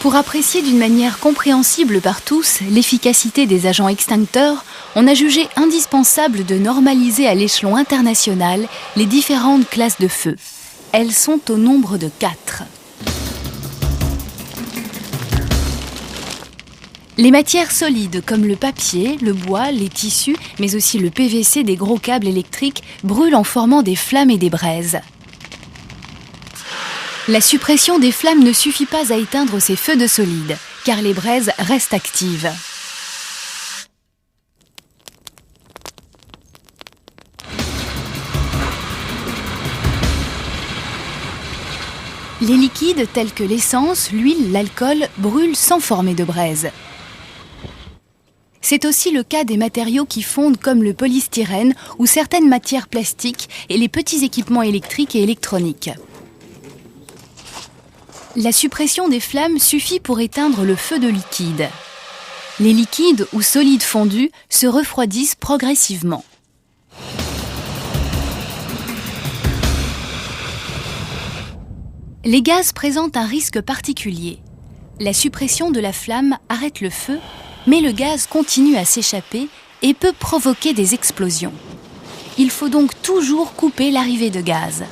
Pour apprécier d'une manière compréhensible par tous l'efficacité des agents extincteurs, on a jugé indispensable de normaliser à l'échelon international les différentes classes de feu. Elles sont au nombre de 4. Les matières solides comme le papier, le bois, les tissus, mais aussi le PVC des gros câbles électriques brûlent en formant des flammes et des braises. La suppression des flammes ne suffit pas à éteindre ces feux de solide, car les braises restent actives. Les liquides tels que l'essence, l'huile, l'alcool brûlent sans former de braise. C'est aussi le cas des matériaux qui fondent comme le polystyrène ou certaines matières plastiques et les petits équipements électriques et électroniques. La suppression des flammes suffit pour éteindre le feu de liquide. Les liquides ou solides fondus se refroidissent progressivement. Les gaz présentent un risque particulier. La suppression de la flamme arrête le feu, mais le gaz continue à s'échapper et peut provoquer des explosions. Il faut donc toujours couper l'arrivée de gaz.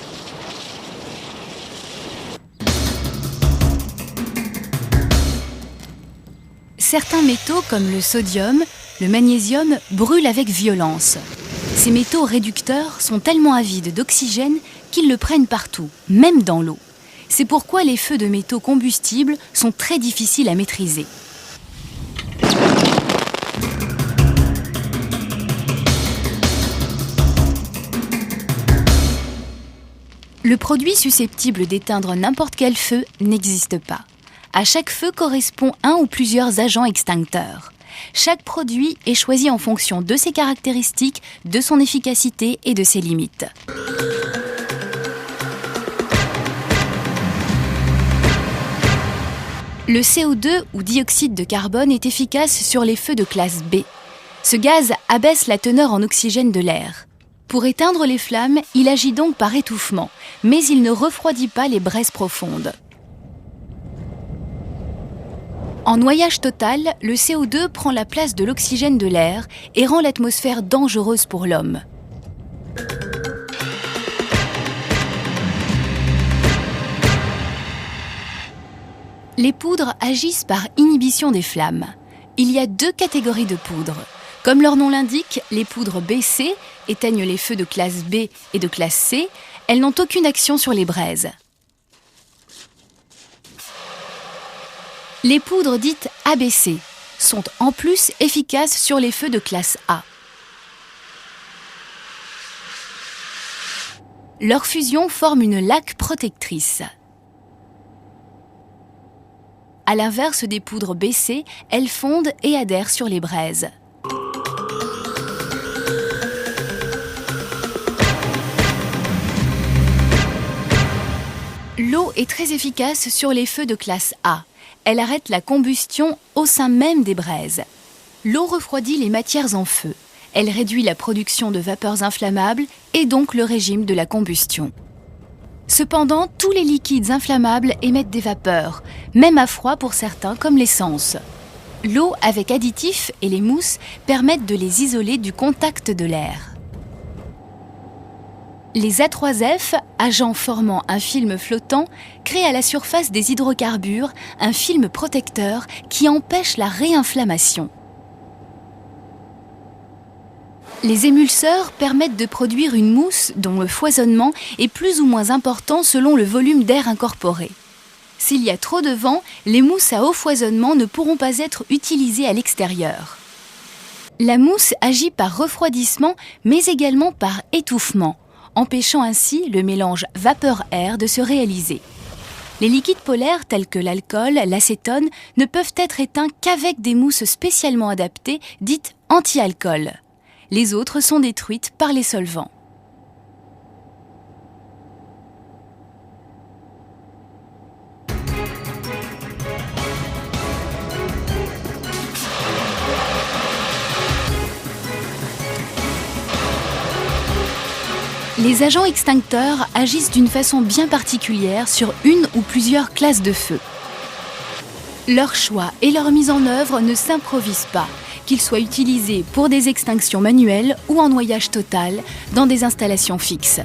Certains métaux comme le sodium, le magnésium brûlent avec violence. Ces métaux réducteurs sont tellement avides d'oxygène qu'ils le prennent partout, même dans l'eau. C'est pourquoi les feux de métaux combustibles sont très difficiles à maîtriser. Le produit susceptible d'éteindre n'importe quel feu n'existe pas. À chaque feu correspond un ou plusieurs agents extincteurs. Chaque produit est choisi en fonction de ses caractéristiques, de son efficacité et de ses limites. Le CO2 ou dioxyde de carbone est efficace sur les feux de classe B. Ce gaz abaisse la teneur en oxygène de l'air. Pour éteindre les flammes, il agit donc par étouffement, mais il ne refroidit pas les braises profondes. En noyage total, le CO2 prend la place de l'oxygène de l'air et rend l'atmosphère dangereuse pour l'homme. Les poudres agissent par inhibition des flammes. Il y a 2 catégories de poudres. Comme leur nom l'indique, les poudres BC éteignent les feux de classe B et de classe C. Elles n'ont aucune action sur les braises. Les poudres dites ABC sont en plus efficaces sur les feux de classe A. Leur fusion forme une laque protectrice. À l'inverse des poudres BC, elles fondent et adhèrent sur les braises. L'eau est très efficace sur les feux de classe A. Elle arrête la combustion au sein même des braises. L'eau refroidit les matières en feu. Elle réduit la production de vapeurs inflammables et donc le régime de la combustion. Cependant, tous les liquides inflammables émettent des vapeurs, même à froid pour certains comme l'essence. L'eau avec additifs et les mousses permettent de les isoler du contact de l'air. Les A3F, agents formant un film flottant, créent à la surface des hydrocarbures un film protecteur qui empêche la réinflammation. Les émulseurs permettent de produire une mousse dont le foisonnement est plus ou moins important selon le volume d'air incorporé. S'il y a trop de vent, les mousses à haut foisonnement ne pourront pas être utilisées à l'extérieur. La mousse agit par refroidissement mais également par étouffement, empêchant ainsi le mélange vapeur-air de se réaliser. Les liquides polaires tels que l'alcool, l'acétone ne peuvent être éteints qu'avec des mousses spécialement adaptées, dites anti-alcool. Les autres sont détruites par les solvants. Les agents extincteurs agissent d'une façon bien particulière sur une ou plusieurs classes de feu. Leur choix et leur mise en œuvre ne s'improvisent pas, qu'ils soient utilisés pour des extinctions manuelles ou en noyage total dans des installations fixes.